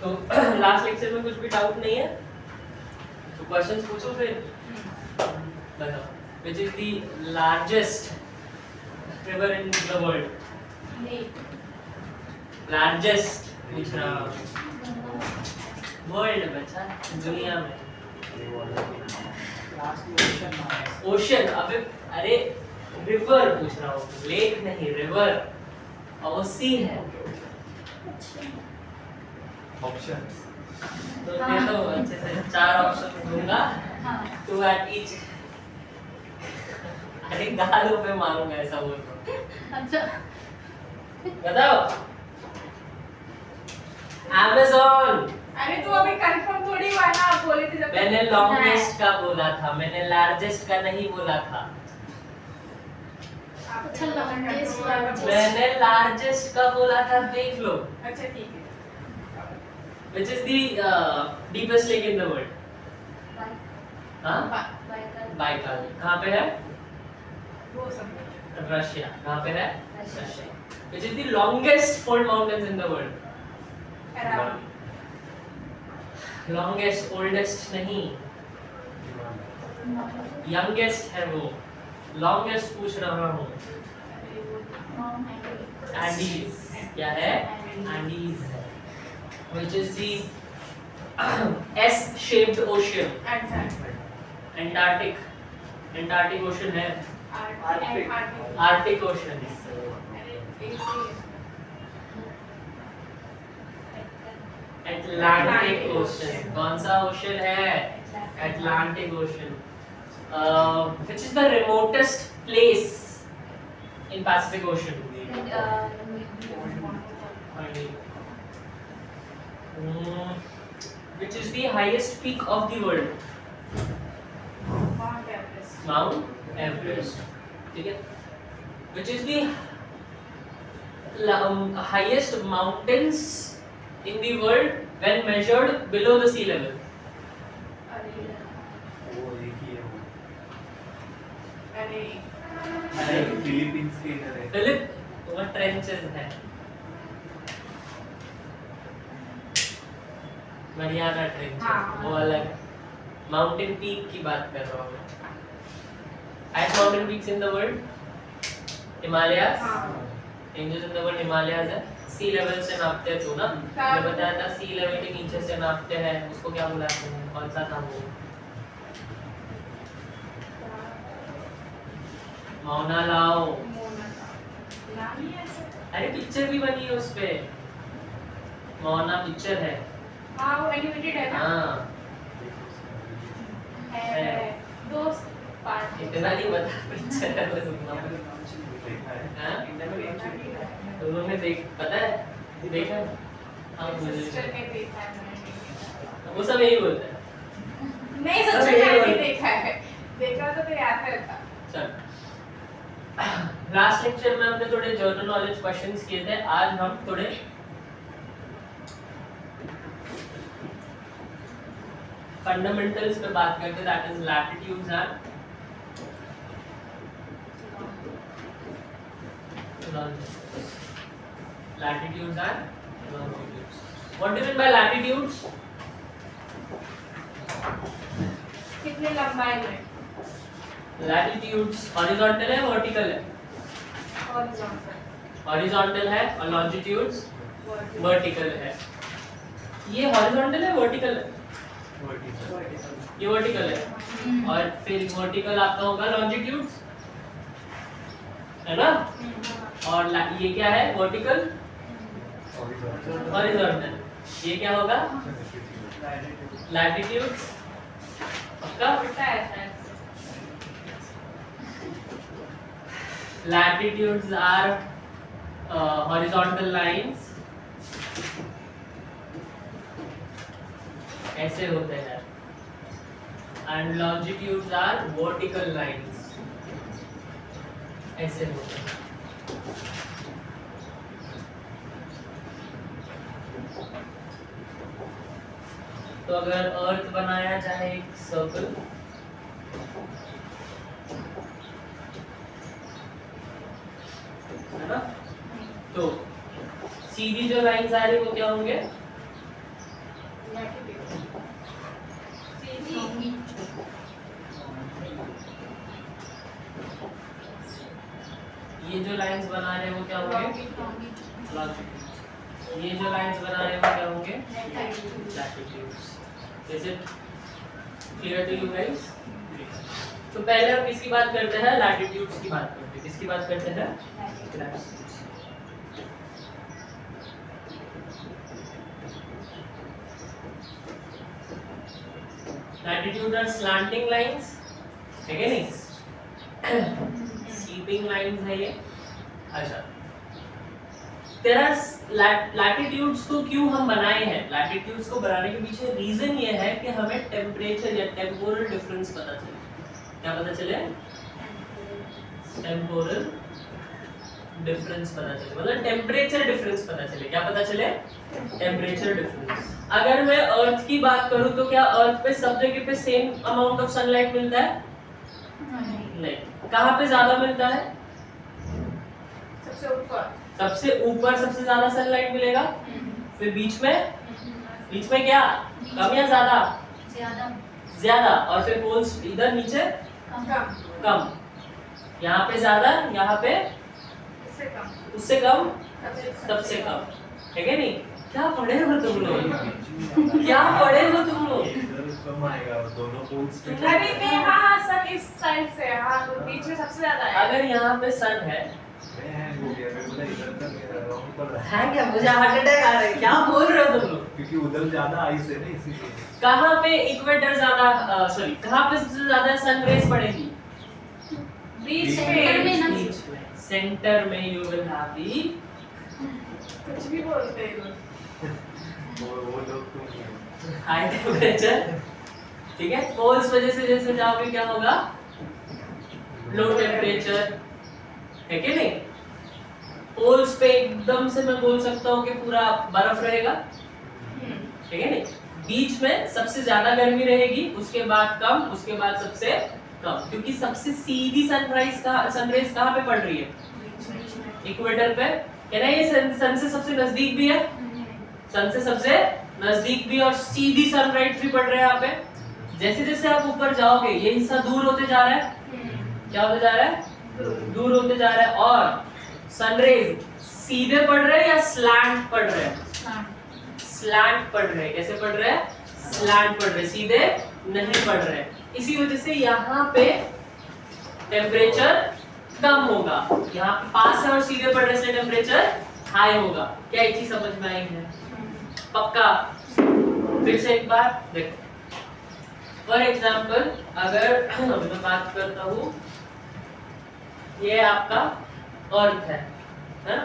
तो last lecture में कुछ भी डाउट नहीं है तो क्वेश्चंस पूछो फिर बताओ which is the largest river in the world largest पूछ रहा हूँ वर्ल्ड बच्चा दुनिया में ओशन अबे अरे रिवर पूछ रहा हूँ लेक नहीं रिवर और सी है ऑप्शंस तो दे दो अच्छे से 4 ऑप्शन दूंगा टू एट ईच अरे गालों पे मारूंगा ऐसा बोल तो अच्छा बताओ अमेज़न अरे तू अभी कंफर्म थोड़ी हुआ ना आप बोले थे जब मैंने लॉन्गेस्ट का बोला था मैंने लार्जेस्ट का नहीं बोला था अच्छा लॉन्गेस्ट मैंने लार्जेस्ट का बोला था देख लो अच्छा ठीक है which is the deepest lake in the world हाँ बाइकाल कहाँ पे है वो सब रशिया कहाँ पे है Russia which is the longest fold mountains in the world around longest oldest नहीं youngest है वो longest पूछ रहा हूँ Andes क्या है Andes है which is the S shaped ocean Antarctic Antarctic ocean है Arctic ocean Atlantic ocean कौन सा ocean है Atlantic ocean which is the remotest place in Pacific Ocean which is the highest peak of the world Mount Everest ठीक है which is the highest mountains in the world when measured below the sea level वो एक ही है वो अरे Philippines के इधर है फिलिप वो ट्रेंचेस है मरियाना ट्रेंच हाँ। वो अलग माउंटेन पीक की बात कर रहा हूँ मैं highest mountain peaks in the world Himalayas ranges in the world Himalayas है सी लेवल से नापते हैं तो ना मैंने बताया था सी लेवल के नीचे से नापते हैं उसको क्या बुलाते हैं कौन सा था वो मौना लाओ अरे पिक्चर भी बनी है उस पे मौना पिक्चर है हाँ वो एनिमेटेड है ना हाँ है दोस्त पार्ट इतना नहीं बता पिक्चर है बस उतना देखा है हाँ तुम लोग ने देख पता है देखा है हाँ मुझे सिस्टर ने देखा है मैंने नहीं देखा। वो सब यही बोलते हैं नहीं सब सच यही में नहीं बोलते देखा है देखा तो फिर याद रहता चल लास्ट लेक्चर में हमने थोड़े जनरल नॉलेज क्वेश्चंस किए थे आज हम थोड़े फंडामेंटल्स पे बात करते हैं that is latitudes and latitudes and longitudes. What do you mean by latitudes? कितने लंबाई में Latitudes horizontal है vertical है हॉरिजॉन्टल horizontal है और longitudes vertical है ये horizontal है vertical है ये vertical है और फिर vertical आपका होगा longitudes है ना और ये क्या है vertical horizontal ये क्या होगा latitudes पक्का उल्टा है शायद latitudes are horizontal lines ऐसे होते हैं and longitudes are vertical lines ऐसे होते हैं तो अगर अर्थ बनाया जाए एक सर्कल है ना तो सीधी जो लाइंस आ रही वो क्या होंगे ये जो लाइंस बना रहे हैं वो क्या होंगे? लॉन्गिट्यूड्स। ये जो लाइंस बना रहे हैं वो क्या होंगे? Latitudes. Is it clear to you guys? तो पहले हम किसकी बात करते हैं? लैटिट्यूड्स की बात करते हैं। किसकी बात करते हैं? Latitudes. Latitude are slanting lines, ठीक है नहीं? स्वीपिंग लाइंस है ये। अच्छा, तेरा लैटिट्यूड्स को क्यों हम बनाए हैं? लैटिट्यूड्स को बनाने के पीछे रीजन ये है कि हमें टेम्परेचर या टेम्पोरल डिफरेंस पता चले। क्या पता चले? टेम्पोरल डिफरेंस पता चले, मतलब टेम्परेचर डिफरेंस पता चले। क्या पता चले? Temperature difference. अगर मैं अर्थ की बात करूं तो क्या अर्थ पे सब जगह पे सेम अमाउंट ऑफ सनलाइट मिलता है? नहीं। कहाँ पे ज्यादा मिलता है? सबसे ऊपर। सबसे ऊपर सबसे ज्यादा सनलाइट मिलेगा। फिर बीच में क्या? कम या ज्यादा? ज्यादा। और फिर पोल्स इधर नीचे कम। यहाँ पे ज्यादा, यहाँ पे उससे कम, सबसे कम, ठीक है नहीं? क्या पढ़े हो तुम लोग? क्या पढ़े हो तुम लोग? इधर कम आएगा और दोनों पोल्स पे अरे नहीं, हाँ सब इस साइड से, हाँ तो बीच में सबसे ज्यादा है। अगर यहाँ पे सन है, मैं हैंग हो गया, मैं बोला इधर तक रॉन्ग पड़ रहा है क्या? मुझे हार्ट अटैक आ रहा है। क्या बोल रहे हो तुम लोग? क्योंकि उधर ज्यादा आइस है ना, इसीलिए। कहाँ पे इक्वेटर ज्यादा, सॉरी कहाँ पे सबसे ज्यादा सन रेज पड़ेगी? बीच सेंटर में ना। बीच में, सेंटर में यू विल हैव दी। कुछ भी बोलते हैं लोग। वो लोग तुम ही हो। हाई टेम्परेचर, ठीक है? पोल्स वजह से जैसे जाओगे क्या होगा? लो टेम्परेचर, है कि नहीं? पोल्स पे एकदम से मैं बोल सकता हूँ कि पूरा बर्फ रहेगा, ठीक है नहीं? बीच में सबसे ज्यादा गर्मी रहेगी, उसके बाद कम, उसके बाद सबसे कम, क्योंकि सबसे सीधी सनरेज कहाँ पे पड़ रही है? इक्वेटर पे। कहना ये सन से सबसे नजदीक भी है, सन से सबसे नजदीक भी, और सीधी सनराइज भी पड़ रहा है यहाँ पे। जैसे जैसे आप ऊपर जाओगे ये हिस्सा दूर होते जा रहा है। क्या होते जा रहा है? दूर होते जा रहा है। और सनरेज सीधे पड़ रहे हैं या स्लैंट पड़ रहे हैं? स्लैंट पड़ रहे हैं। कैसे पड़ रहे हैं? स्लैंट पड़ रहे हैं, सीधे नहीं पड़ रहे हैं। इसी वजह से यहाँ पे टेम्परेचर कम होगा, यहाँ पे पास है और सीधे पड़ रहे से टेम्परेचर हाई होगा। क्या एक चीज समझ में आई है? पक्का? फिर से एक बार देखो। फॉर एग्जाम्पल अगर मैं बात करता हूँ, ये आपका अर्थ है ना?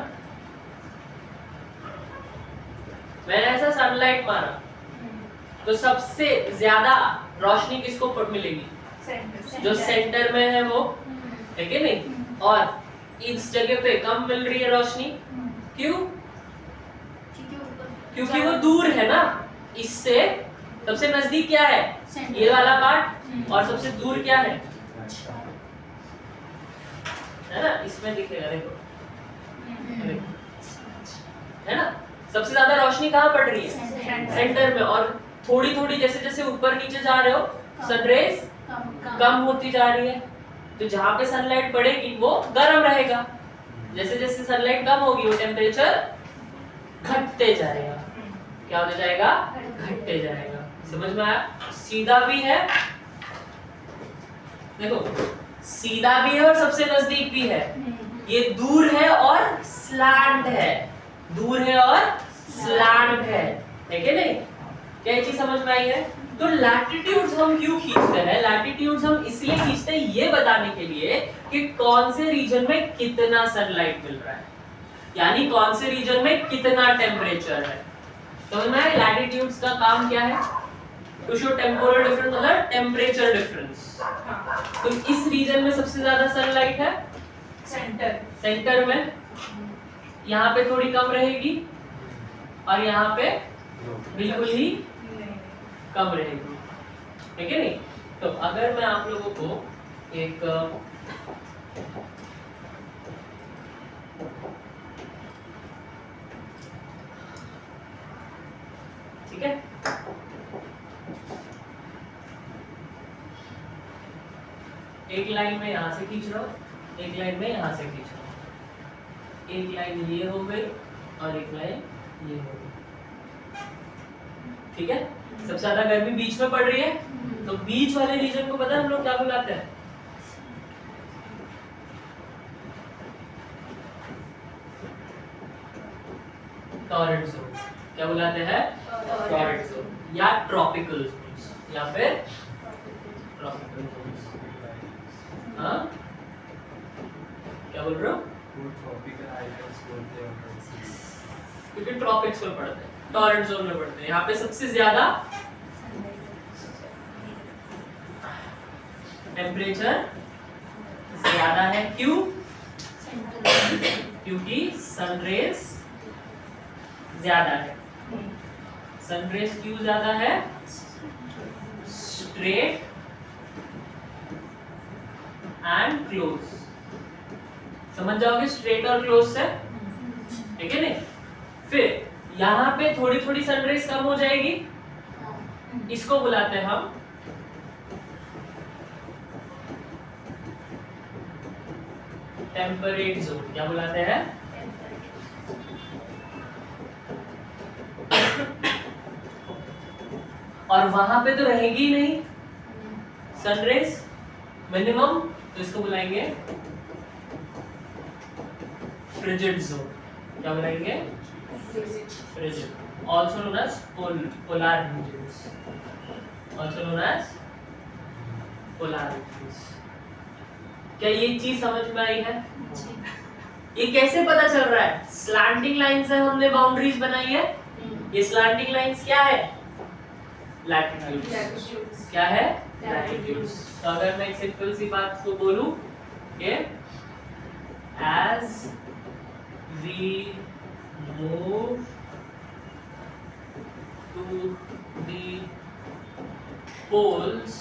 मैंने ऐसा सनलाइट मारा तो सबसे ज्यादा रोशनी किसको मिलेगी? जो सेंटर में है वो, ठीक है नहीं? और इस जगह पे कम मिल रही है रोशनी। क्यों? क्योंकि वो दूर है ना इससे। सबसे नजदीक क्या है? ये वाला पार्ट। और सबसे दूर क्या है ना? इसमें दिखेगा, देखो, है ना? सबसे ज्यादा रोशनी कहाँ पड़ रही है? सेंटर में। और थोड़ी थोड़ी जैसे जैसे ऊपर नीचे जा रहे हो सनरेज कम होती जा रही है। तो जहाँ पे सनलाइट पड़ेगी वो गर्म रहेगा। जैसे जैसे सनलाइट कम होगी वो टेम्परेचर घटते जाएगा। क्या होते जाएगा? घटते जाएगा। समझ में आया? सीधा भी है, देखो, सीधा भी है और सबसे नजदीक भी है। ये दूर है और स्लैंट है, दूर है और स्लैंट है, ठीक है नहीं? क्या ये चीज समझ में आई है? तो लैटिट्यूड्स हम क्यों खींचते हैं? लैटिट्यूड्स हम इसलिए खींचते हैं ये बताने के लिए कि कौन से रीजन में कितना सनलाइट मिल रहा है, यानी कौन से रीजन में कितना टेम्परेचर है। तो मैं लैटिट्यूड्स का काम क्या है? टू शो टेम्पोरल डिफरेंस, मतलब टेम्परेचर डिफरेंस। तो इस रीजन में सबसे ज्यादा सनलाइट है सेंटर में, यहाँ पे थोड़ी कम रहेगी और यहाँ पे बिल्कुल ही कम रहेगी, ठीक है नहीं? तो अगर मैं आप लोगों को एक ठीक है एक लाइन में यहाँ से खींच रहा हूँ, एक लाइन में यहाँ से खींच रहा हूँ, एक लाइन ये हो गई और एक लाइन ये हो गई। ठीक है, सबसे ज्यादा गर्मी बीच में पड़ रही है, तो बीच वाले रीजन को पता है हम लोग क्या बुलाते हैं? Torrent zone. क्या बुलाते हैं? टॉरेंट जोन या ट्रॉपिकल जोन्स या फिर ट्रॉपिकल जोन्स। हाँ, क्या बोल रहे हो? ट्रॉपिकल आइलैंड्स बोलते हैं क्योंकि ट्रॉपिक्स में पड़ते हैं, टॉरेंट जोन में पड़ते हैं। यहाँ पे सबसे ज्यादा टेम्परेचर ज्यादा है, क्यों? क्योंकि सनरेज ज्यादा है। सनरेज क्यों ज्यादा है? Straight and close. समझ जाओगे स्ट्रेट और क्लोज से, ठीक है नहीं? फिर यहाँ पे थोड़ी थोड़ी सनरेज कम हो जाएगी, इसको बुलाते हैं हम टेम्परेट जोन। क्या बुलाते हैं? और वहां पे तो रहेगी ही नहीं सनरेज मिनिमम, तो इसको बुलाएंगे फ्रिजिड जोन। क्या बुलाएंगे? Frigid, also known as polar regions, also known as polar regions। क्या ये चीज समझ में आई है? ये कैसे पता चल रहा है? स्लैंटिंग लाइन से हमने बाउंड्रीज बनाई है। ये स्लैंटिंग लाइंस क्या है? लैटिट्यूड्स। क्या है? लैटिट्यूड्स। तो अगर मैं एक सिंपल सी बात को बोलूं कि as we move to the poles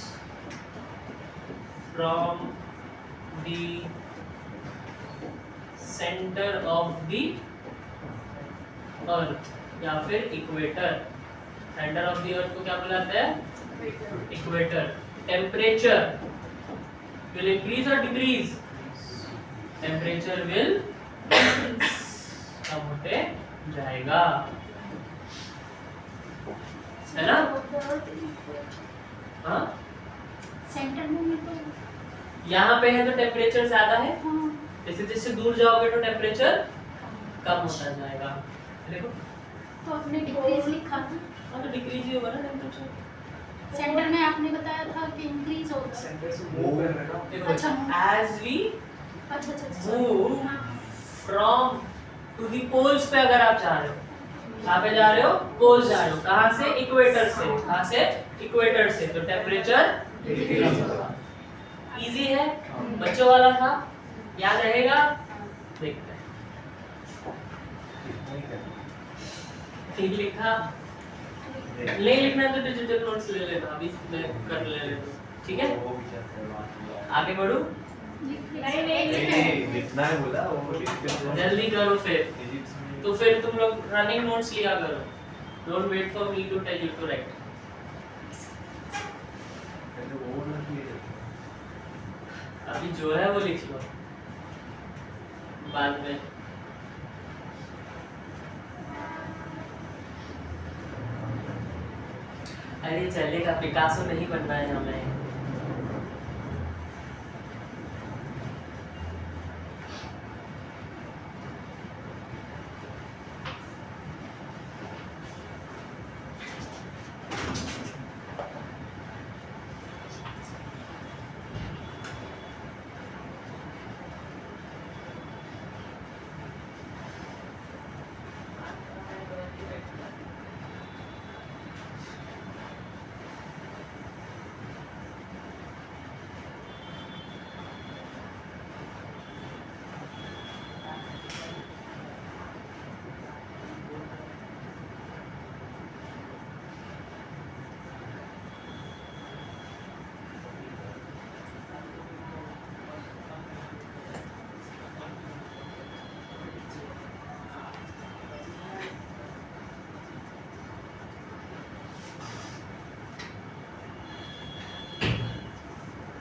from the center of the earth या फिर equator. Centre of the earth को क्या बुलाते हैं? इक्वेटर। टेम्परेचर विल इंक्रीज और डिक्रीज? टेम्परेचर विल कम होते जाएगा, है ना? हाँ, सेंटर में तो यहाँ पे है तो टेम्परेचर ज्यादा है, जैसे जैसे दूर जाओगे तो टेम्परेचर कम होता जाएगा। देखो तो आपने डिक्रीज लिखा था, हाँ, तो डिक्रीज ही होगा ना टेम्परेचर। सेंटर में आपने बताया था कि इंक्रीज होगा। सेंटर से मूव कर रहे हैं देखो अच्छा, as we अच्छा अच्छा move from to the poles पे अगर आप जा रहे हो, कहाँ पे जा रहे हो? पोल्स जा रहे हो। कहाँ से? इक्वेटर से। कहाँ से? इक्वेटर से। तो टेम्परेचर इजी है, बच्चों वाला था, याद रहेगा? देखते हैं। ठीक लिखा? नहीं लिखना है तो डिजिटल नोट्स ले लेना, अभी मैं कर ले लेता हूँ, ठीक है? आगे बढ़ू? नहीं लिखना है बोला वो जल्दी करो फिर। तो फिर तुम लोग रनिंग नोट्स लिया करो, don't wait for me to tell you to write. अभी जो है वो लिख लो बाद में। अरे चलेगा, पिकासो नहीं बनना है हमें।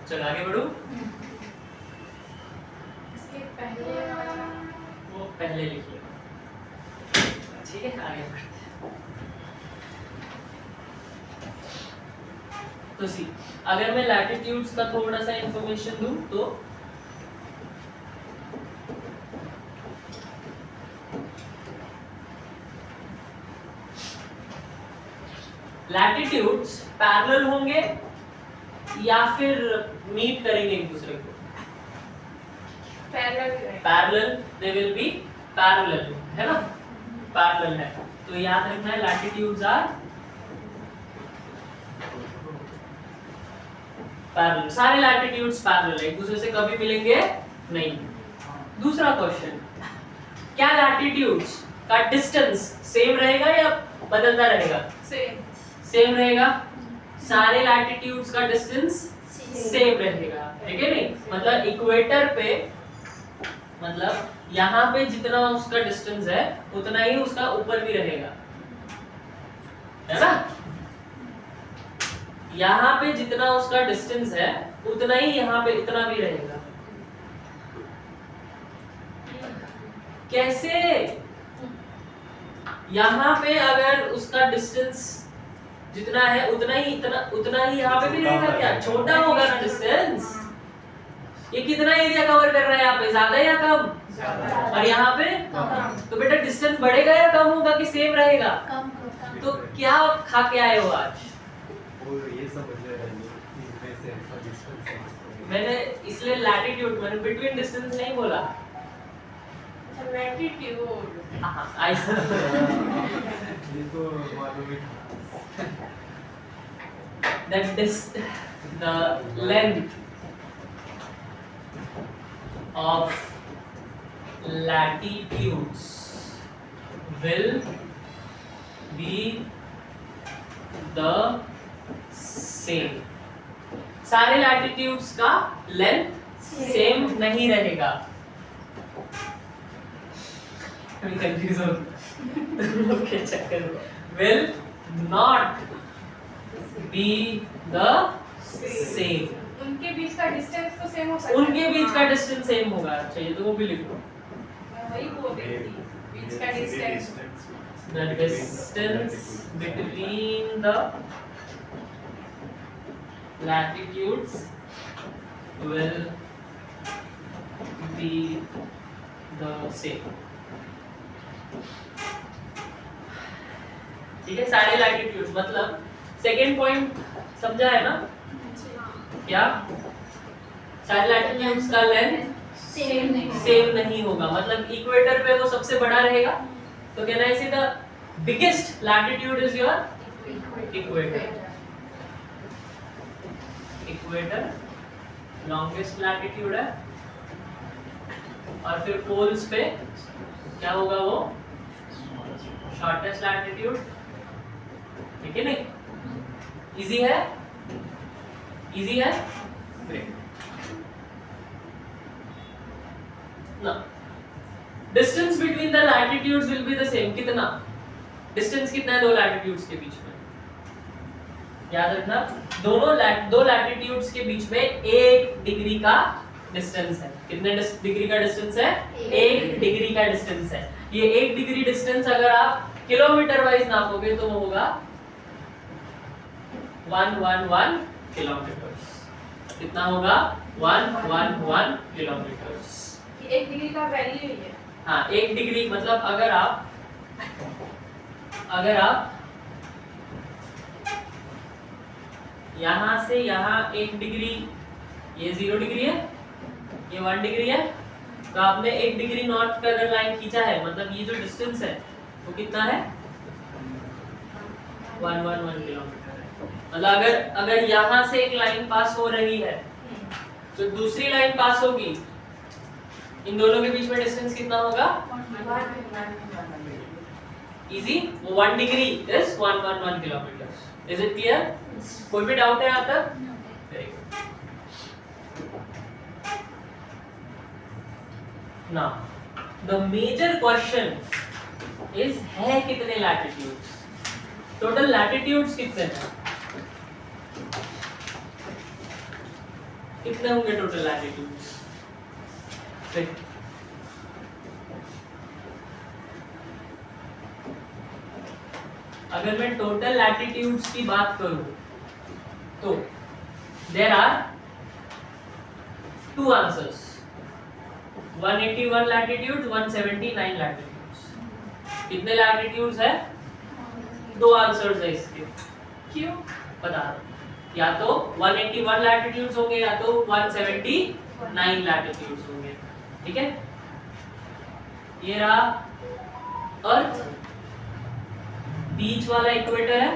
चलो आगे बढ़ू। पहले लिख लेना, ठीक है। आगे बढ़ते हैं। तो सी, अगर मैं लैटिट्यूड्स का थोड़ा सा इंफॉर्मेशन दूं तो लैटिट्यूड्स पैरेलल होंगे या फिर मीट करेंगे एक दूसरे को? Parallel, they will be parallel, है ना, पैरेलल है। तो याद रखना है लैटिट्यूड्स आर पैरेलल, सारे लैटिट्यूड्स पैरेलल है, एक दूसरे से कभी मिलेंगे नहीं। दूसरा क्वेश्चन, क्या लैटिट्यूड्स का डिस्टेंस सेम रहेगा या बदलता रहेगा? सेम रहेगा। सारे लैटिट्यूड्स का डिस्टेंस सेम रहेगा, ठीक है नहीं? मतलब इक्वेटर पे, मतलब यहाँ पे जितना उसका डिस्टेंस है उतना ही उसका ऊपर भी रहेगा, है ना? यहाँ पे जितना उसका डिस्टेंस है उतना ही यहाँ पे इतना भी रहेगा। कैसे? यहाँ पे अगर उसका डिस्टेंस जितना है उतना ही यहाँ पे भी रहेगा क्या? छोटा होगा ना डिस्टेंस। ये कितना एरिया कवर कर रहा है यहाँ पे, ज्यादा या कम? और यहाँ पे तो बेटा डिस्टेंस बढ़ेगा या कम होगा कि सेम रहेगा? कम तो क्या खा के आए हो आज? वो ये समझ रहे हैं इनमें से ऐसा डिस्टेंस मैंने इसलिए लैटिट्यूड, मैंने बिटवीन डिस्टेंस नहीं बोला। लैटिट्यूड हाँ, ऐसा ये तो मालूम ही था। the length of latitudes will be the same. सारे लैटिट्यूड्स का लेंथ सेम नहीं रहेगा। कंफ्यूज हो के चक्कर में। will not be the same. उनके बीच का डिस्टेंस तो सेम हो सकता है। उनके बीच का डिस्टेंस सेम होगा। अच्छा, ये तो वो भी लिखो। मैं वही बोल रही थी, बीच का distance. The distance between the latitudes will be the same. ठीक है, सारे लैटिट्यूड्स, मतलब सेकेंड पॉइंट समझा है ना? क्या सारे लैटिट्यूड्स का लेंथ सेम नहीं होगा, मतलब इक्वेटर पे वो सबसे बड़ा रहेगा। तो कहना है the biggest latitude is your equator. Equator longest latitude है, और फिर पोल्स पे क्या होगा? वो शॉर्टेस्ट लैटिट्यूड, ठीक है नहीं? इजी है, इजी है, ग्रेट। ना distance between the latitudes will be the same. कितना डिस्टेंस, कितना है दो लैटिट्यूड्स के बीच में? याद रखना, दो लैटिट्यूड्स के बीच में 1 डिग्री का डिस्टेंस है। कितने डिग्री का डिस्टेंस है? 1 डिग्री का डिस्टेंस है। ये 1 डिग्री डिस्टेंस अगर आप किलोमीटर वाइज नापोगे तो वो होगा 111 किलोमीटर्स। कितना होगा? 111 किलोमीटर्स। 1 डिग्री का वैल्यू ही है। हाँ, 1 डिग्री मतलब अगर आप यहाँ से यहाँ 1 डिग्री, ये 0 डिग्री है, ये 1 डिग्री है, तो आपने 1 डिग्री नॉर्थ पे अगर लाइन खींचा है, मतलब ये जो डिस्टेंस है वो कितना है? 111 किलोमीटर है। मतलब अगर यहाँ से एक लाइन पास हो रही है तो दूसरी लाइन पास होगी, इन दोनों के बीच में डिस्टेंस कितना होगा? इजी, वो 1 degree is 111 kilometre. Is it clear? कोई भी डाउट है यहाँ तक? Very good. Now, the major question is है कितने latitudes? Total latitudes कितने हैं? कितने होंगे total latitudes? अगर मैं टोटल लैटिट्यूड्स की बात करूं तो there are two answers, 181 latitude, 179 latitudes. कितने लैटिट्यूड्स है? दो आंसर्स है इसके। क्यों? बता रहा हूं। या तो 181 लैटिट्यूड्स होंगे या तो 179 लैटिट्यूड्स होंगे। ठीक है, ये रहा अर्थ, बीच वाला इक्वेटर है,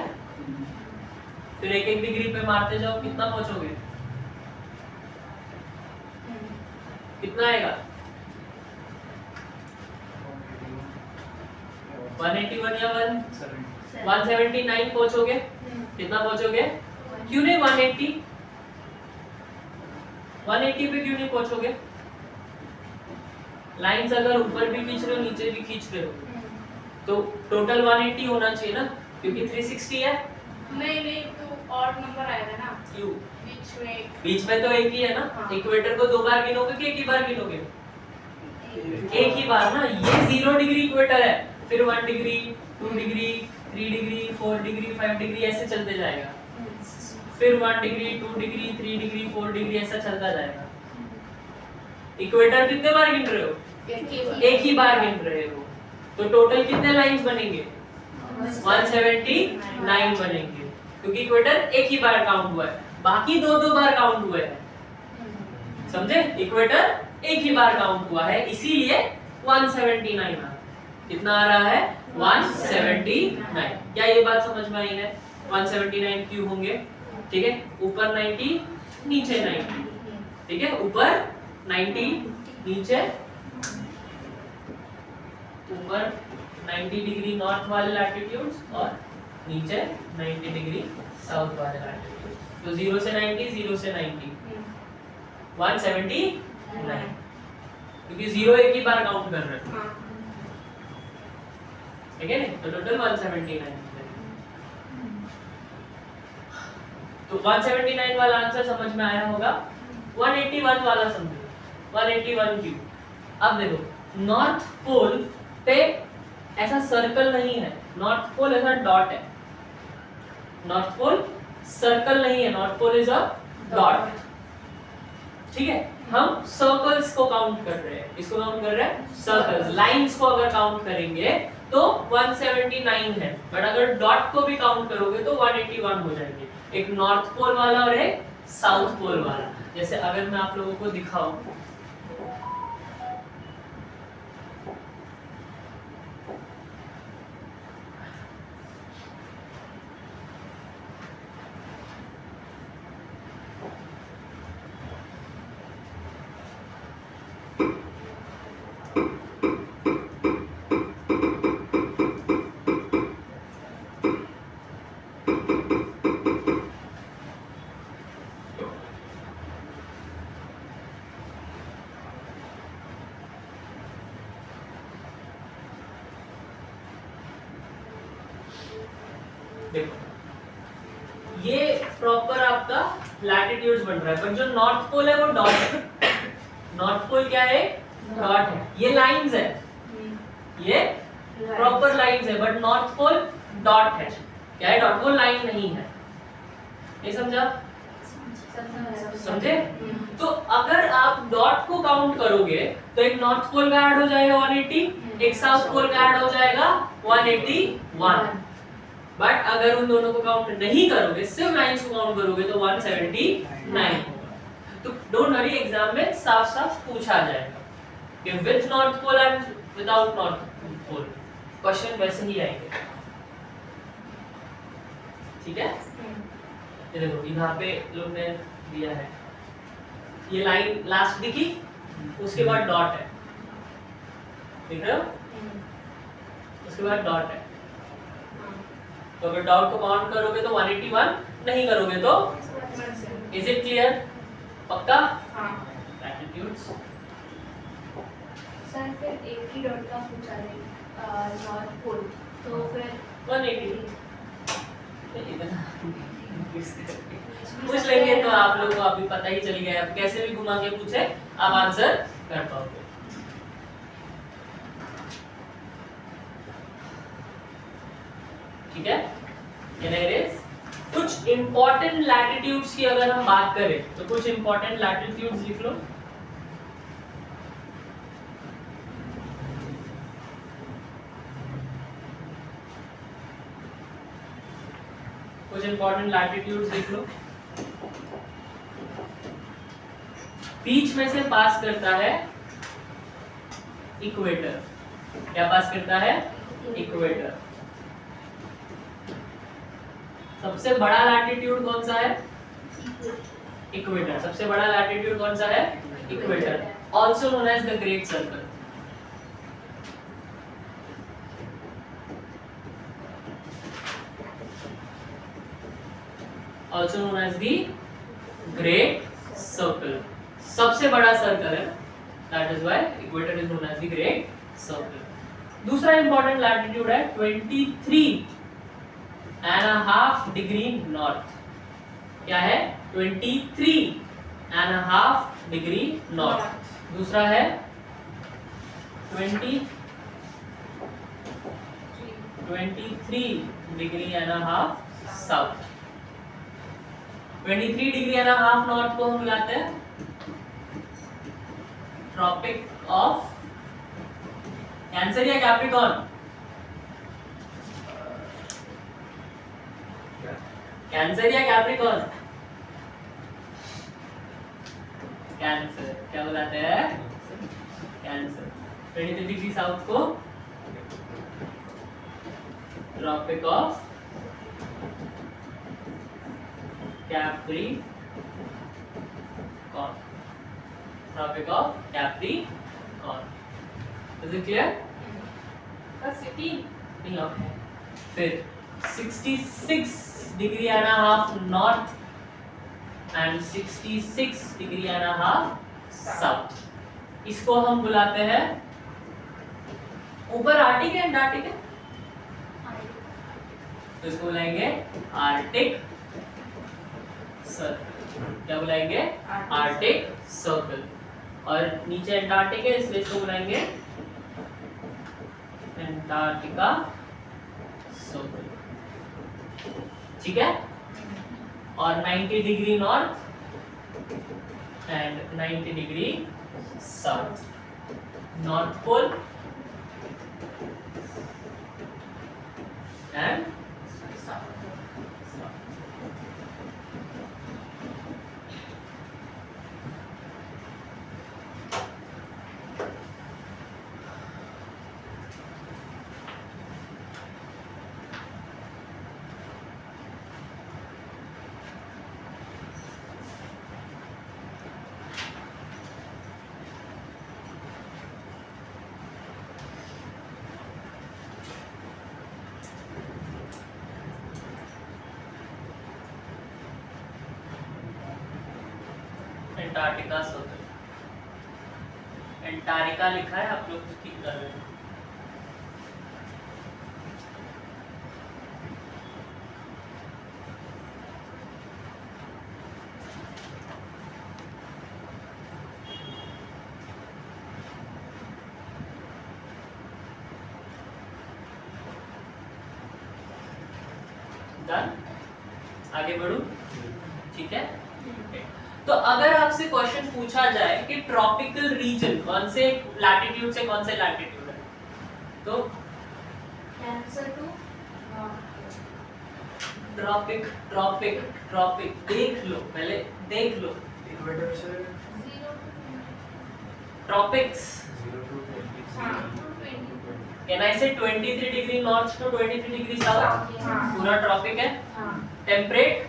फिर एक एक डिग्री पे मारते जाओ, कितना पहुंचोगे? कितना आएगा? 181 या 179 पहुंचोगे? कितना पहुंचोगे? क्यों नहीं 180? 180 पे क्यों नहीं पहुंचोगे? लाइंस अगर ऊपर भी खींच रहे हो नीचे भी खींच रहे हो तो टोटल 180 होना चाहिए ना, क्योंकि 360 है। नहीं तो और नंबर आएगा ना क्यों? बीच में तो एक ही है ना। हाँ। इक्वेटर को दो बार गिनोगे कि एक ही बार गिनोगे? एक ही बार ना। ये 0 डिग्री इक्वेटर है, फिर 1 degree, 2 degree, 3 degree, 4 degree, 5 degree ऐसे चलते जाएगा। फिर 1 डिग्री, 2 डिग्री, 3 डिग्री, 4 डिग्री ऐसा चलता जाएगा। इक्वेटर कितने बार गिन रहे हो? एक ही बार गिन रहे हो। तो टोटल कितने लाइंस बनेंगे? 179 बनेंगे, क्योंकि इक्वेटर एक ही बार काउंट हुआ है, बाकी दो बार काउंट हुए हैं। समझे? इक्वेटर एक ही बार काउंट हुआ है, इसीलिए 179 आ। कितना आ रहा है? 179। क्या ये बात समझ में आई है? 179 क्यों होंगे? ठीक है, ऊपर 90 नीचे 90। ठीक है, ऊपर 90 नीचे, ऊपर 90 डिग्री नॉर्थ वाले लैटिट्यूड्स और नीचे 90 डिग्री साउथ वाले लैटिट्यूड्स। तो 0 से 90, 0 से 90, 179, क्योंकि 0 एक ही बार काउंट कर रहे हैं। ठीक है, तो टोटल 179। तो 179 वाला आंसर समझ में आया होगा। 181 वाला समझो। 181 क्यों? अब देखो, नॉर्थ पोल पे ऐसा सर्कल नहीं है, नॉर्थ पोल ऐसा डॉट है। नॉर्थ पोल सर्कल नहीं है, north pole is a dot. ठीक है, हम सर्कल्स को काउंट कर रहे हैं। इसको काउंट कर रहे हैं सर्कल्स। लाइंस को अगर काउंट करेंगे तो 179 है, बट अगर डॉट को भी काउंट करोगे तो 181 हो जाएंगे। एक नॉर्थ पोल वाला और एक साउथ पोल वाला। जैसे अगर मैं आप लोगों को दिखाऊं, देखो ये प्रॉपर आपका लैटिट्यूड्स बन रहा है, बट जो नॉर्थ पोल है वो डॉट है। नॉर्थ पोल क्या है? डॉट है। ये लाइंस है, ये प्रॉपर लाइंस है, बट नॉर्थ पोल डॉट है। क्या है? डॉट पोल लाइन नहीं है। ये समझा? समझे? तो अगर आप डॉट को काउंट करोगे तो एक नॉर्थ पोल का ऐड हो जाएगा 180, एक साउथ पोल का ऐड हो जाएगा 181। बट अगर उन दोनों को काउंट नहीं करोगे, सिर्फ लाइंस को काउंट करोगे तो 179 होगा। तो डोंट वरी, एग्जाम में साफ साफ पूछा जाएगा कि with north pole and without north pole, question वैसे ही आएंगे। ठीक है, ये देखो यहाँ पे लोग ने दिया है, ये लाइन लास्ट दिखी, उसके बाद डॉट है, देख रहे हो? उसके बाद डॉट है। तो अगर डॉट को काउंट करोगे तो 181, नहीं करोगे तो इज इट क्लियर? पक्का? लैटिट्यूड्स सर फिर एक ही डॉट का पूछा है नॉर्थ पोल, तो फिर 180 पूछ लेंगे तो आप लोगों को अभी पता ही चल गया है। कैसे भी घुमा के पूछे आप आंसर कर पाओगे। ठीक है, कैन आई इरेज? कुछ इंपॉर्टेंट लैटिट्यूड्स की अगर हम बात करें तो कुछ इंपॉर्टेंट लैटिट्यूड्स लिख लो। कुछ इंपॉर्टेंट लैटिट्यूड्स लिख लो। बीच में से पास करता है इक्वेटर। क्या पास करता है? इक्वेटर। सबसे बड़ा लैटिट्यूड कौन सा है? इक्वेटर। सबसे बड़ा लैटिट्यूड कौन सा है? Equator, also known as the great circle. Also known as the great circle. सबसे बड़ा सर्कल है, that is why equator is known as the great circle. दूसरा इंपॉर्टेंट लैटिट्यूड है 23.5 डिग्री नॉर्थ। क्या है? 23.5 डिग्री नॉर्थ। दूसरा है 23.5 साउथ। 23.5 नॉर्थ को हम बुलाते हैं ट्रॉपिक ऑफ कैंसर या कैप्रिकॉर्न? कैंसर या कैप्रिकॉर्न? कैंसर। क्या बुलाते हैं? कैंसर। 23 डिग्री साउथ को tropic of Capricorn. Tropic of Capricorn. Is it clear? बस इतनी नहीं ओके। फिर 66.5 नॉर्थ एंड 66.5 साउथ। इसको हम बुलाते हैं ऊपर आर्टिक है, एंटार्क्टिक है, तो इसको बुलाएंगे आर्टिक सर्कल। क्या बुलाएंगे? Arctic circle. और नीचे एंटार्क्टिक है, इसलिए इसको बुलाएंगे एंटार्क्टिका सर्कल। ठीक है? और 90 degree north and 90 degree south. North pole and Antarctica circle. Antarctica लिखा है, आप लोग ठीक कर रहे हैं। डन? आगे बढ़ू? ठीक है? तो अगर आपसे क्वेश्चन पूछा जाए कि ट्रॉपिकल रीजन कौन से लैटिट्यूड से कौन से लैटिट्यूड है, तो cancer to tropic tropic tropic देख लो, पहले देख लो। इक्वेटर से ट्रॉपिक्स 0 to 20 हाँ। Can I say 23 degree north to 23 degree south हाँ। पूरा ट्रॉपिक है। हाँ। Temperate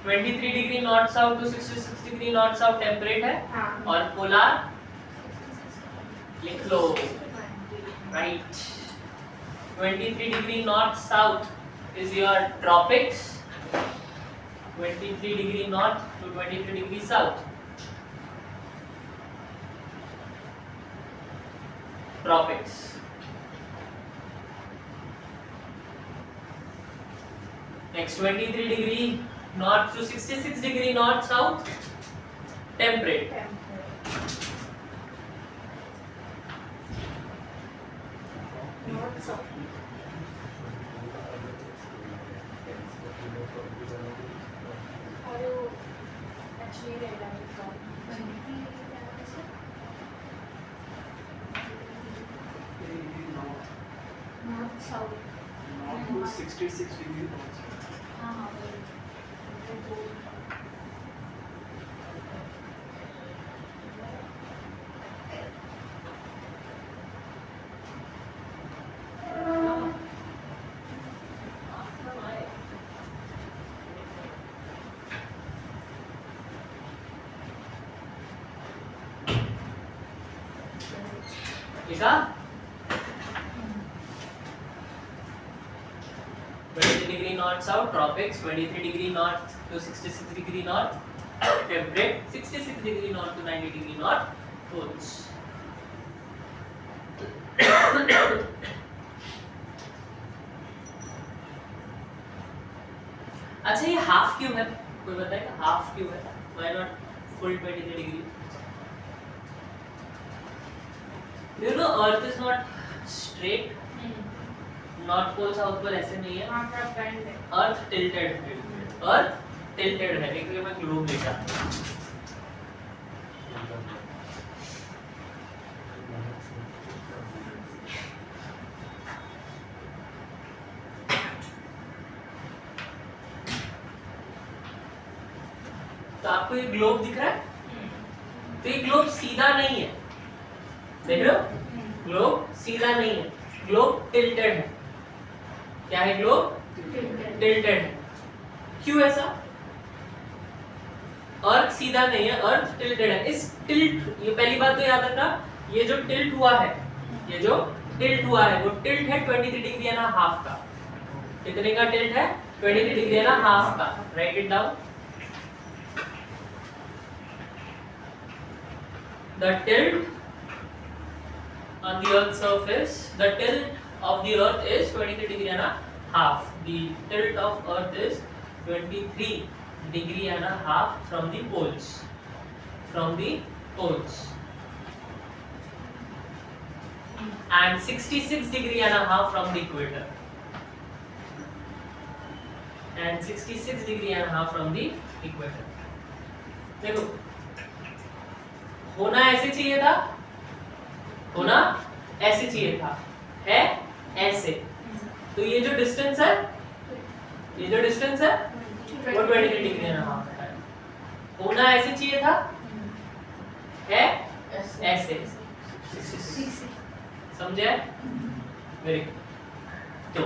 23 degree north south to 66 degree north south temperate है। हाँ। और पोलार लिख लो, right. 23 degree north south is your tropics. 23 degree north to 23 degree south tropics. Next 23 degree north to 66 degree north south temperate। और वो actually red light north south 66 degree हाँ हाँ वो लिखा 23 degree north south tropics, 23 degree north to 66 degree north temperate, 66 degree north to 90 degree north poles. अच्छा ये half क्यों है? कोई बताएगा हाफ क्यों है? Why not full 23 degree? You know Earth is not straight. नॉर्थ पोल साउथ पोल ऐसे नहीं है। वहाँ का बैंड है। अर्थ टिल्टेड है। अर्थ टिल्टेड है। देखिए मैं ग्लोब लेकर तो आपको ये ग्लोब दिख रहा है? तो ये ग्लोब सीधा नहीं है, देख रहे हो? ग्लोब सीधा नहीं है, ग्लोब टिल्टेड है। क्या है ग्लोब? टिल्टेड है। क्यों ऐसा? अर्थ सीधा नहीं है, अर्थ टिल्टेड है। इस टिल्ट, ये पहली बात तो याद रखना, ये जो टिल्ट हुआ है, ये जो टिल्ट हुआ है वो टिल्ट है 23 डिग्री एंड हाफ का। कितने का टिल्ट है? 23 डिग्री एंड हाफ का। Right it down. The tilt on the Earth's surface, the tilt of the Earth is 23 degree and a half. The tilt of Earth is 23 degree and a half from the poles. From the poles. And 66 degree and a half from the equator. And 66 degree and a half from the equator. देखो होना ऐसे चाहिए था, होना ऐसे चाहिए था, है ऐसे। तो ये जो डिस्टेंस है, ये जो डिस्टेंस है वो 23 डिग्री एंड हाफ है। होना ऐसे चाहिए था, है ऐसे। समझे? Very good. तो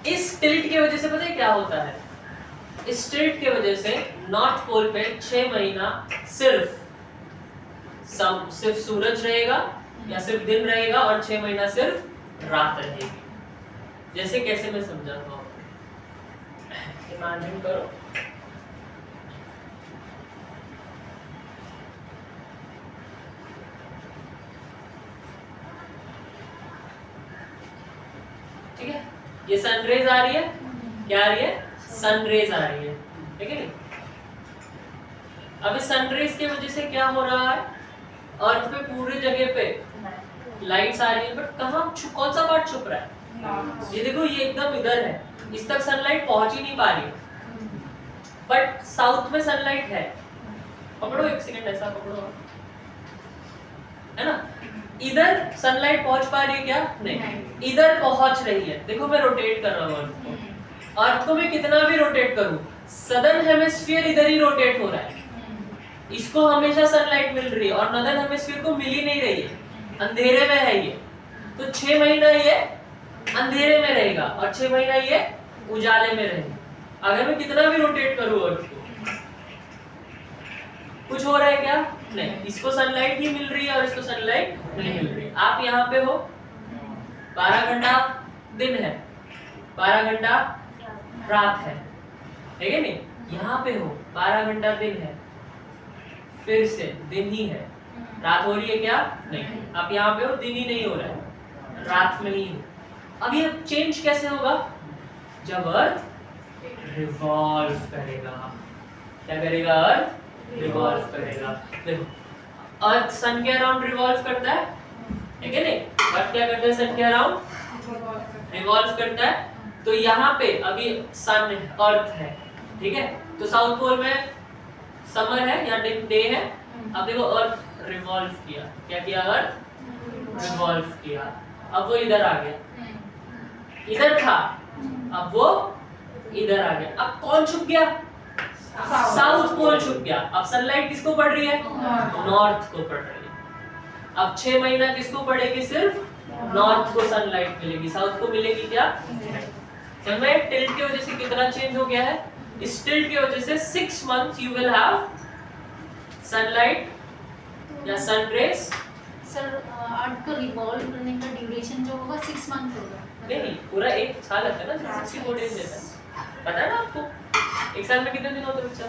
इस टिल्ट की वजह से पता है क्या होता है? इस टिल्ट की वजह से नॉर्थ पोल पे 6 महीना सिर्फ सूरज रहेगा या सिर्फ दिन रहेगा और 6 महीना सिर्फ रात रहेगी। जैसे कैसे मैं समझाता हूँ, इमेजिन करो ठीक है, ये सनरेज आ रही है, क्या आ रही है? सनरेज आ रही है, ठीक है। अब इस सनरेज की वजह से क्या हो रहा है? अर्थ पे पूरे जगह पे लाइट्स आ रही है, बट कहाँ कौन सा पार्ट छुप रहा है? ये देखो, ये एकदम इधर है, इस तक सनलाइट पहुंच ही नहीं पा रही है, बट साउथ में सनलाइट है। पकड़ो एक सेकंड, ऐसा पकड़ो, है ना? इधर सनलाइट पहुंच पा रही है क्या? नहीं, इधर पहुंच रही है। देखो मैं रोटेट कर रहा हूँ अर्थ को, अर्थ को मैं कितना भी रोटेट करूं, सदर्न हेमिस्फीयर इधर ही रोटेट हो रहा है, इसको हमेशा सनलाइट मिल रही है और नॉर्दर्न हेमिस्फीयर को मिल ही नहीं रही है, अंधेरे में है ये। तो 6 महीना ये अंधेरे में रहेगा और 6 महीना ये उजाले में रहेगा। अगर मैं कितना भी रोटेट करूं अर्थ को, कुछ हो रहा है क्या? नहीं, इसको सनलाइट ही मिल रही है और इसको सनलाइट नहीं मिल रही है। आप यहाँ पे हो, 12 घंटा दिन है, 12 घंटा रात है, ठीक है नहीं? यहाँ पे हो, 12 घंटा दिन है, फिर से दिन ही है, रात हो रही है क्या? नहीं। आप यहाँ पे हो, दिन ही नहीं हो रहा है, रात में ही हो। अब ये चेंज कैसे होगा? जब अर्थ रिवॉल्व करेगा। क्या करेगा? अर्थ रिवॉल्व करेगा। देखो, अर्थ सन के अराउंड रिवॉल्व करता है, ठीक है नहीं? अर्थ क्या करता है सन के अराउंड? रिवॉल्व करता है। तो यहाँ पे अभी सन अर्थ है, ठीक है, तो साउथ पोल में समर है या डे है। अब देखो अर्थ रिवॉल्व किया, क्या किया, अर्थ रिवॉल्व किया, अब वो इधर आ गया, इधर था, अब वो इधर आ गया। अब कौन छुप गया, साउथ पोल छुप गया। अब सनलाइट किसको पड़ रही है, नॉर्थ को पड़ रही है। अब 6 महीना किसको पड़ेगी, सिर्फ नॉर्थ को सनलाइट मिलेगी, साउथ को मिलेगी क्या। समझ में टिल्ट की वजह से कितना चेंज हो गया है। इस टिल्ट की वजह से 6 months you will have sunlight या सन रेज। सर अर्थ को रिवॉल्व करने का ड्यूरेशन जो होगा 6 मंथ होगा। नहीं, पूरा एक साल आता है ना, 64 डेज देता है, पता है ना आपको। एक साल में कितने दिन होते हैं बच्चा,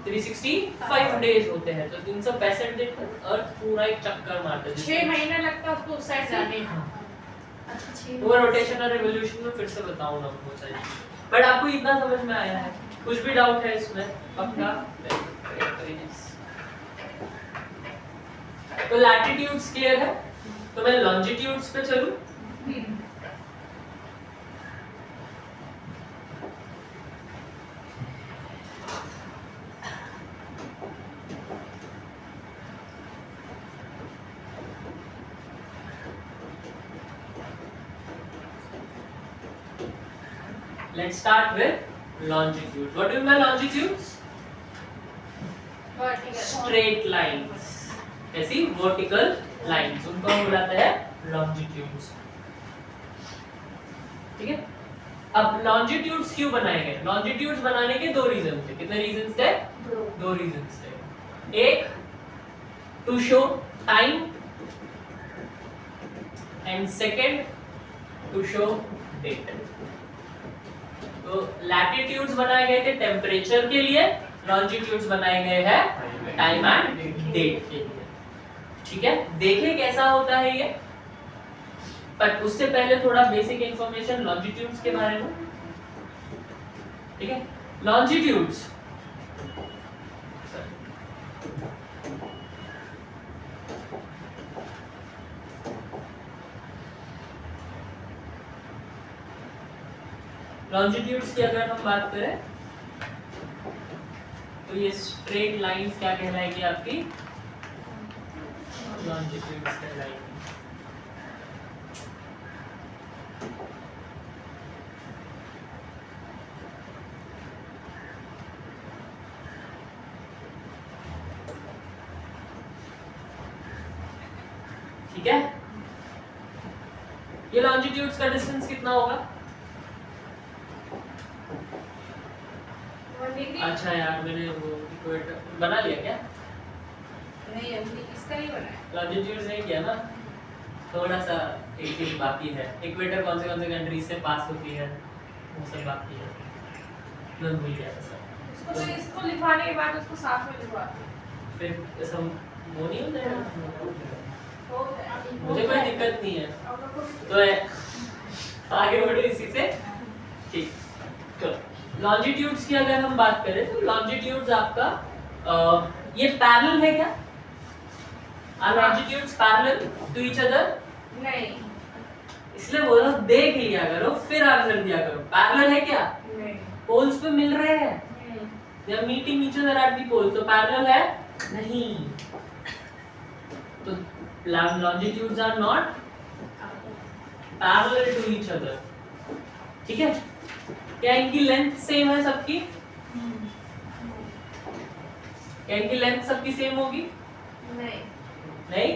365 डेज होते हैं। तो 365 दिन में अर्थ पूरा एक चक्कर मारता है, 6 महीना लगता है उसको उस साइड जाने में। अच्छा 6 पूरा रोटेशन और रिवोल्यूशन में फिर से बताऊं ना बहुत सारी, बट आपको इतना समझ में आया है। कुछ भी डाउट है इसमें पक्का। तो लैटिट्यूड्स क्लियर है, तो मैं लॉन्जिट्यूड्स पे चलूं। Let's start with longitude. What do you mean by longitudes? Straight lines. ऐसी vertical lines, उनको हम बुलाते हैं longitudes. ठीक है। अब longitudes क्यों बनाए गए? Longitudes बनाने के 2 रीजन थे। कितने रीजन थे? 2 रीजन थे। एक to show time and second to show date. तो लैटिट्यूड्स बनाए गए थे टेम्परेचर के लिए, लॉन्जिट्यूड्स बनाए गए हैं टाइम एंड डेट के लिए। ठीक है, देखें कैसा होता है ये, पर उससे पहले थोड़ा बेसिक इंफॉर्मेशन लॉन्जिट्यूड्स के बारे में। ठीक है, लॉन्जिट्यूड्स लॉन्जिट्यूड्स की अगर हम बात करें तो ये स्ट्रेट लाइंस क्या कहलाएगी आपकी, लॉन्जिट्यूड्स कहलाएगी। ठीक है, ये लॉन्जिट्यूड्स का डिस्टेंस कितना होगा। अच्छा यार, मैंने वो इक्वेटर बना लिया क्या? नहीं, अभी इसका नहीं बनाया। लॉन्जिट्यूड्स नहीं किया ना, थोड़ा सा एक चीज बाकी है। इक्वेटर कौन से कंट्रीज से पास होती है, वो सब बाकी है, मैं भूल गया था सब। उसको तो इसको लिखवाने के बाद उसको साथ में लिखवा फिर ऐसा वो नहीं होता है, दो। मुझे कोई दिक्कत नहीं है। तो आगे बढ़ो इसी से। ठीक, तो लॉन्जिट्यूड्स की अगर हम बात करें तो लॉन्जिट्यूड्स आपका ये पैरेलल है क्या? Are longitudes parallel to each other? नहीं, इसलिए बोला देख लिया करो फिर आंसर दिया करो। पैरेलल है क्या? नहीं, पोल्स पे मिल रहे हैं, they are meeting each other at the poles, तो पैरेलल है नहीं, तो longitudes are not parallel to each other। ठीक है, क्या इनकी लेंथ सेम है सबकी? क्या इनकी लेंथ सबकी सेम होगी? नहीं, नहीं।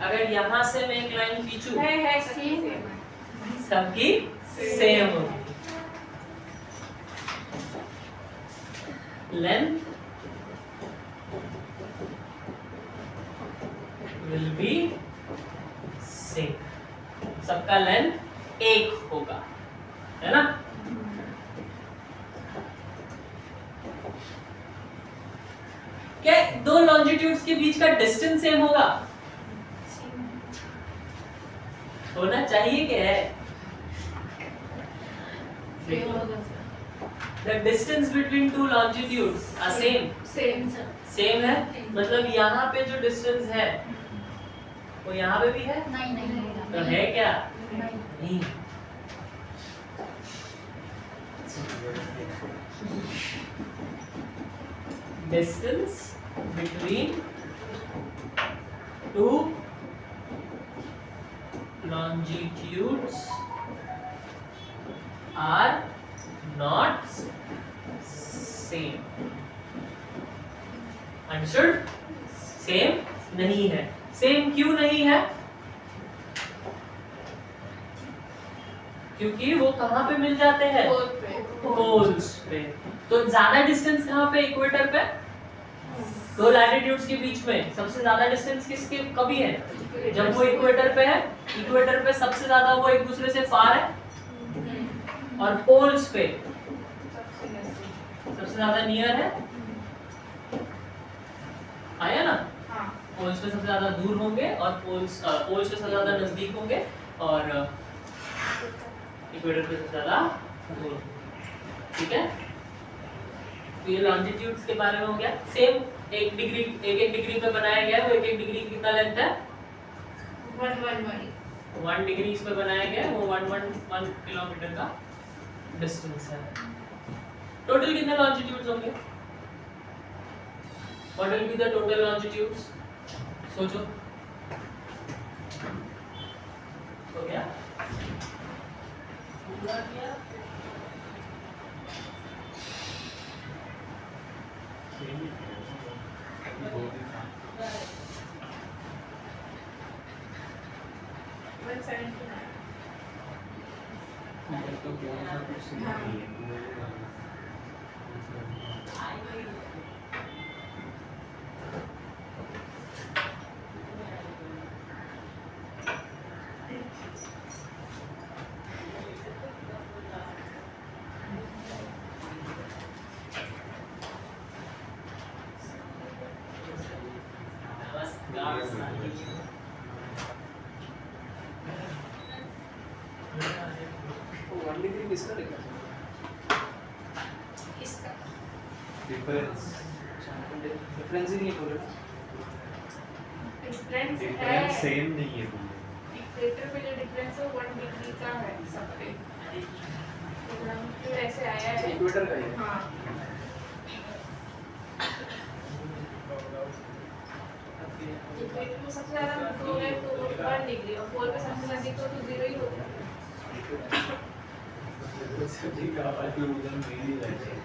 अगर यहां से मैं एक लाइन खींचूं, है सेम है। सबकी सेम होगी। लेंथ विल बी सेम, सबका लेंथ एक होगा, है ना। क्या दो लॉन्जिट्यूड्स के बीच का डिस्टेंस सेम होगा? होना चाहिए क्या है? The distance between two longitudes are same. Same same है, मतलब यहाँ पे जो डिस्टेंस है वो यहाँ पे भी है, नहीं नहीं तो है क्या? नहीं नहीं। Distance between two longitudes are not same. Understood? Same नहीं है। Same क्यों नहीं है? क्योंकि वो कहाँ पे मिल जाते हैं? पोल पे। पोल्स पे। तो ज्यादा डिस्टेंस कहाँ पे? इक्वेटर पे। दो लैटिट्यूड्स के बीच में सबसे ज्यादा डिस्टेंस किसके कभी है? जब वो इक्वेटर पे है। इक्वेटर पे सबसे ज्यादा वो एक दूसरे से फार है, और पोल्स पे सबसे ज्यादा नियर है। आया ना? हाँ। पोल्स पे सबसे ज्यादा दूर होंगे और पोल्स पे सबसे ज्यादा नजदीक होंगे, और इक्वेटर पे सबसे ज्यादा दूर होंगे। ठीक है? तो ये लॉन्जिट्यूड्स के बारे में हो गया। सेम एक डिग्री पे बनाया गया है। वो एक डिग्री की कितना लेंथ है? 1 डिग्री इस पे बनाया गया है। वो 1 किलोमीटर का डिस्टेंस है। टोटल कितने लॉन्जिट्यूड्स होंगे? What will be the total longitudes? सोचो। हो गया? पूरा किया? डिफरेंस ही नहीं बोल रहे। डिफरेंस है। डिफरेंस सेम नहीं है बोल इक्वेटर पे जो डिफरेंस है 1 डिग्री का है सब पे। फिर ऐसे आया है। इक्वेटर का ही है। हाँ। इक्वेटर में सबसे ज्यादा दूर है तो 1 डिग्री, और पोल पे सबसे नजदीक हो तो 0 ही होगा। सब्जी का पार्टी उधर मेरी रहती है।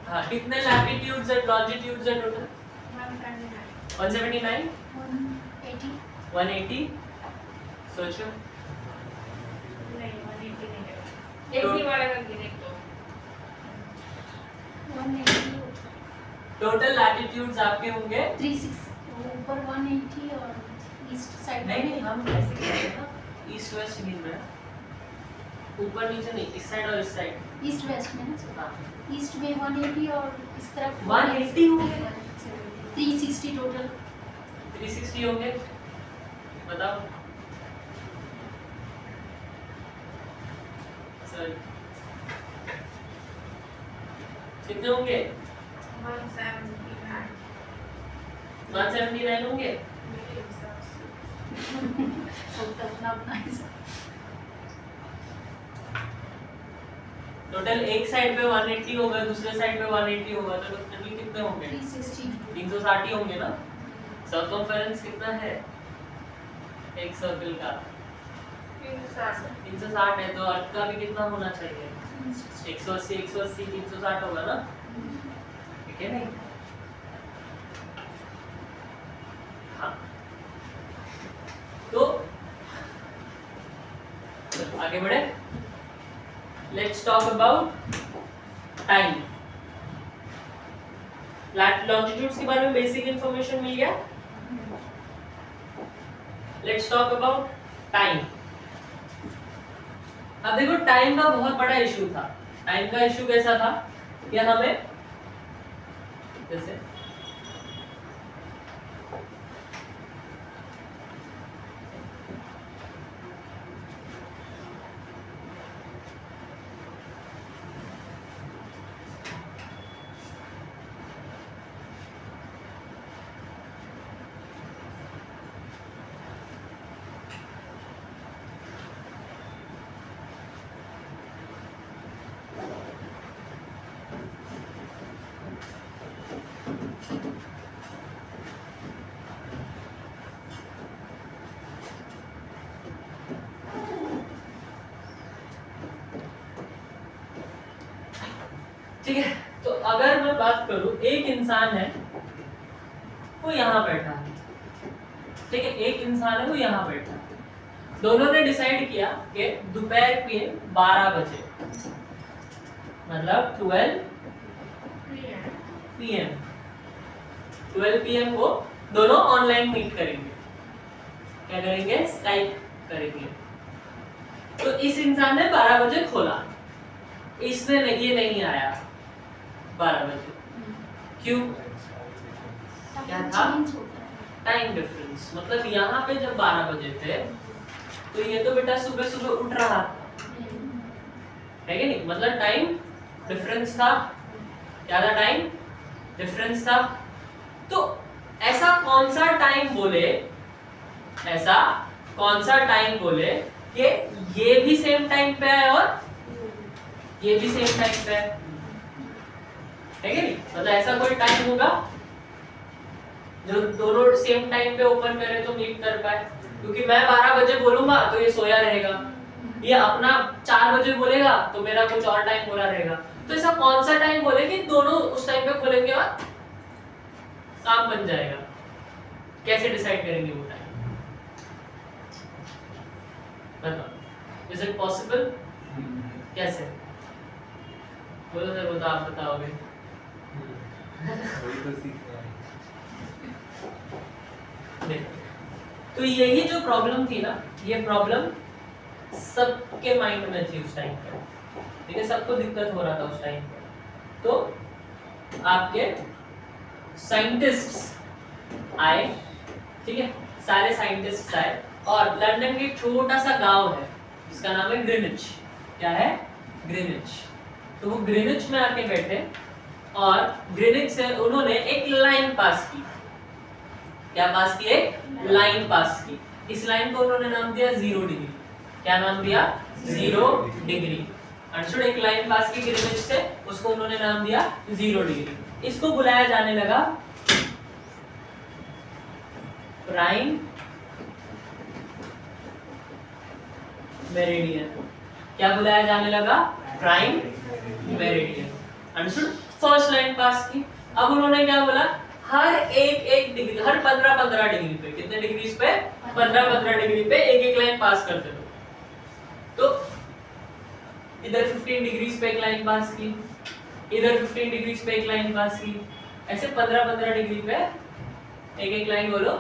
हाँ, कितने लैटिट्यूड्स एंड लॉन्जिट्यूड्स हैं टोटल? 179 180 180। सोचो। नहीं 180 नहीं है। एक ही वाला कर गिने तो 180 टोटल लैटिट्यूड्स आपके होंगे 360 ऊपर 180 और ईस्ट साइड नहीं हम ऐसे कह रहे हैं ना, ईस्ट वेस्ट गिन रहे हैं। ऊपर नीचे नहीं, इस साइड और इस साइड। ईस्ट वेस्ट में ना, हाँ, ईस्ट में 180 और इस तरफ 180 होंगे। 360 टोटल 360 होंगे। बताओ सर कितने होंगे? 179 179 होंगे। मेरे हिसाब से। सबका अपना अपना हिसाब। टोटल एक साइड पे 180 होगा, दूसरे साइड पे 180 होगा, तो टोटल कितने होंगे? 360 360 ही होंगे ना। सर्कमफेरेंस कितना है एक सर्कल का? 360 है, तो अर्थ का भी कितना होना चाहिए? 180 180 360 होगा ना। ठीक है नहीं? हाँ, तो आगे बढ़े। Let's talk about time. Longitudes के बारे में बेसिक इंफॉर्मेशन मिल गया। Let's talk about time. अब देखो, टाइम का बहुत बड़ा इशू था। टाइम का इशू कैसा था कि हमें जैसे बात करूं, एक इंसान है वो यहाँ बैठा है, ठीक है, एक इंसान है वो यहाँ बैठा है, दोनों ने डिसाइड किया कि दोपहर के 12 बजे मतलब 12 PM 12 PM को दोनों ऑनलाइन मीट करेंगे। क्या करेंगे? स्काइप करेंगे। तो इस इंसान ने 12 बजे खोला, इसने ये नहीं आया 12 बजे, क्यों? क्या था? चेंज होता है। Time difference. मतलब यहाँ पे जब 12 बजे थे तो ये तो बेटा सुबह सुबह उठ रहा था, है कि नहीं? मतलब टाइम डिफरेंस था। क्या था? टाइम डिफरेंस था। तो ऐसा कौन सा टाइम बोले, ऐसा कौन सा टाइम बोले कि ये भी सेम टाइम पे है और ये भी सेम टाइम पे है कि नहीं? मतलब ऐसा कोई टाइम होगा जो दोनों सेम टाइम पे ओपन करे तो मीट कर पाए। क्योंकि मैं 12 बजे बोलूंगा तो ये सोया रहेगा, ये अपना 4 बजे बोलेगा तो मेरा कुछ और टाइम बोला रहेगा। तो ऐसा कौन सा टाइम बोले कि दोनों उस टाइम पे खोलेंगे और काम बन जाएगा? कैसे डिसाइड करेंगे वो टाइम? बताओ, इज इट पॉसिबल? कैसे? बोलो सर, वो तो आप बताओगे। वही तो सीखना है। देखो, तो यही जो प्रॉब्लम थी ना, ये प्रॉब्लम सबके माइंड में थी उस टाइम पे, ठीक है, सबको दिक्कत हो रहा था उस टाइम पे। तो आपके साइंटिस्ट्स आए, ठीक है, सारे साइंटिस्ट्स आए और लंदन के एक छोटा सा गांव है जिसका नाम है ग्रीनिच। क्या है? ग्रीनिच। तो वो ग्रीनिच में आके बैठे और ग्रीनिच से उन्होंने एक लाइन पास की। क्या पास की? एक लाइन पास की। इस लाइन को उन्होंने नाम दिया 0 डिग्री। क्या नाम दिया? 0 डिग्री। अंडरस्टूड? एक लाइन पास की ग्रीनिच से, उसको उन्होंने नाम दिया 0 डिग्री। इसको बुलाया जाने लगा प्राइम मेरिडियन। क्या बुलाया जाने लगा? Prime meridian. Understood? First line pass की। अब उन्होंने क्या बोला? हर एक डिग्री, हर 15 डिग्री पे, कितने डिग्रीज पे? 15 डिग्री पे एक लाइन पास करते रहो। तो इधर 15 डिग्रीज पे एक लाइन पास की, इधर 15 डिग्रीज पे एक लाइन पास की, ऐसे 15 डिग्री पे एक लाइन बोलो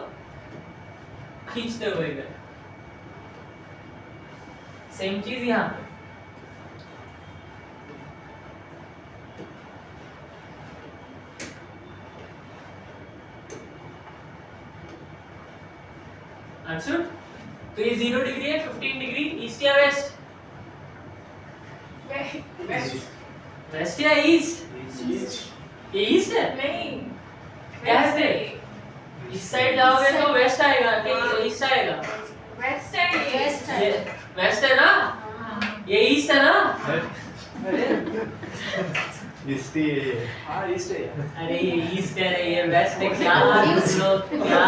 खींचते हुए गए। सेम चीज यहाँ पे। अंडरस्टूड? तो ये 0 डिग्री है, 15 डिग्री ईस्ट या वेस्ट? वेस्ट या ईस्ट? ये ईस्ट है? नहीं, क्या है फिर? इस साइड जाओगे तो वेस्ट आएगा कि ईस्ट आएगा? वेस्ट है ये। वेस्ट ये है। वेस्ट है ना? ये ईस्ट है ना? ईस्ट ही है ये। हाँ ईस्ट है। अरे ये ईस्ट है, ये वेस्ट है। क्या तुम लोग, क्या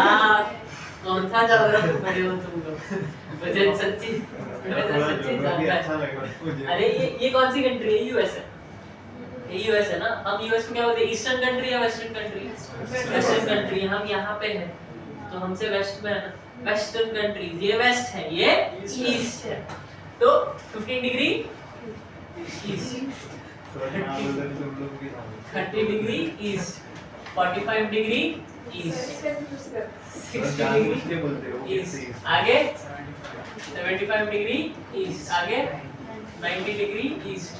कौन सा ज्योग्राफी पढ़े हो तुम लोग? मुझे सच्ची अच्छा लगा मुझे। अरे ये कौन सी कंट्री है? यूएस है। ये यूएस है ना? हम यूएस को क्या बोलते हैं? ईस्टर्न कंट्री या वेस्टर्न कंट्री? Western country. हम यहाँ पे हैं तो हमसे वेस्ट में है ना, वेस्टर्न कंट्रीज। ये वेस्ट है, ये ईस्ट है। तो 15 डिग्री ईस्ट, सर नाम उधर तुम लोग भी नाम 30 डिग्री ईस्ट, 45 डिग्री ईस्ट, 60 जानबूझ के डिग्री बोलते हो ईस्ट, आगे 75 डिग्री ईस्ट, आगे 90 degree east,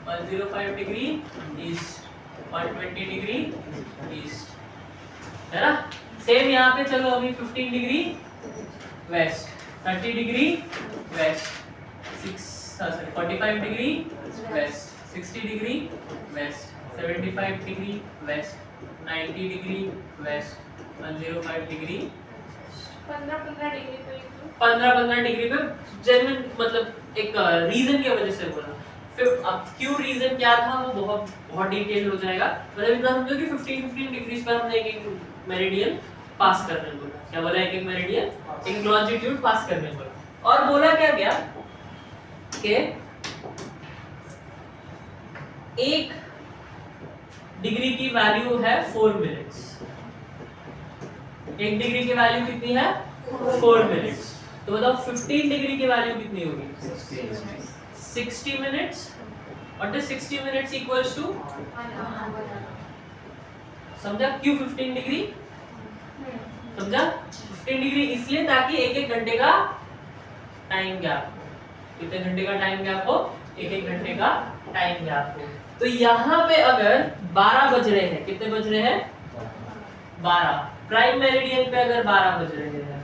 105 degree east, 120 degree east, है ना? सेम यहाँ पे चलो अभी 15 degree west, 30 degree west, 45 degree west, 60 degree west, 75 degree west, 90 degree west, 105 degree. 15 degree पे लिख दो। 15 डिग्री पे जेन्युइन, मतलब एक रीजन की वजह से बोला। फिर अब क्यों रीजन क्या था वो बहुत डिटेल हो जाएगा। मतलब इतना समझो कि 15 डिग्रीज पर हमने एक मेरिडियन पास करने बोला। क्या बोला? एक मेरिडियन, एक लॉन्जिट्यूड पास करने बोला। और बोला क्या गया कि एक डिग्री की वैल्यू है 4 मिनट्स। 1 डिग्री की वैल्यू कितनी है 4 मिनट्स। तो बताओ 15 डिग्री की वैल्यू कितनी होगी 60 minutes. What is 60 minutes equals to, समझा क्यों 15 डिग्री, समझा 15 डिग्री इसलिए ताकि एक एक घंटे का टाइम गैप हो। कितने घंटे का टाइम गैप हो, एक एक घंटे का टाइम गैप हो। तो यहाँ पे अगर 12 बज रहे हैं, कितने बज रहे हैं 12, प्राइम मेरिडियन पे अगर 12 बज रहे हैं